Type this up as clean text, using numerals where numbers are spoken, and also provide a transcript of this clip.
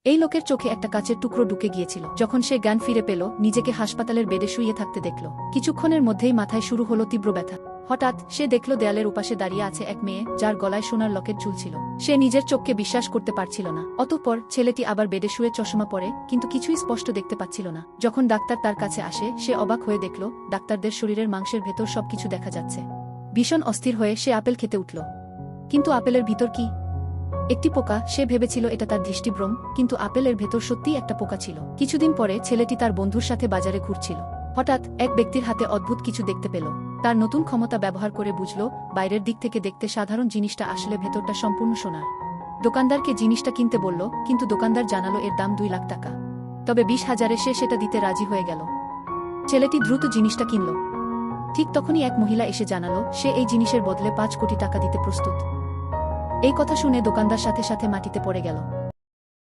এই লোকের চোখে একটা কাচের টুকরো ঢুকে গিয়েছিল। যখন সে জ্ঞান ফিরে পেল, নিজেকে হাসপাতালের বেডে শুয়ে থাকতে দেখল। কিছুক্ষণের মধ্যেই মাথায় শুরু হলো তীব্র ব্যথা। হঠাৎ সে দেখল দেয়ালের উপাশে দাঁড়িয়ে আছে এক মেয়ে, যার গলায় সোনার লকেট ঝুলছিল। সে নিজের চোখকে বিশ্বাস করতে পারছিল না। অতঃপর ছেলেটি আবার বেডে শুয়ে চশমা পরে, কিন্তু কিছুই স্পষ্ট দেখতে পাচ্ছিল না। যখন ডাক্তার তার কাছে আসে, সে অবাক হয়ে দেখল ডাক্তারদের শরীরের মাংসের ভেতর সবকিছু দেখা যাচ্ছে। ভীষণ অস্থির হয়ে সে আপেল খেতে উঠল। কিন্তু আপেলের ভিতর কি? একটি পোকা। সে ভেবেছিল এটা তার দৃষ্টিভ্রম, কিন্তু আপেলের ভেতর সত্যিই একটা পোকা ছিল। কিছুদিন পরে ছেলেটি তার বন্ধুর সাথে বাজারে ঘুরছিল। হঠাৎ এক ব্যক্তির হাতে অদ্ভুত কিছু দেখতে পেল। তার নতুন ক্ষমতা ব্যবহার করে বুঝল, বাইরের দিক থেকে দেখতে সাধারণ জিনিসটা আসলে ভেতরটা সম্পূর্ণ সোনার। দোকানদারকে জিনিসটা কিনতে বলল, কিন্তু দোকানদার জানালো এর দাম 2 লাখ টাকা। তবে 20,000-এ সে সেটা দিতে রাজি হয়ে গেল। ছেলেটি দ্রুত জিনিসটা কিনল। ঠিক তখনই এক মহিলা এসে জানালো সে এই জিনিসের বদলে 5 কোটি টাকা দিতে প্রস্তুত। এই কথা শুনে দোকানদার সাথে সাথে মাটিতে পড়ে গেল।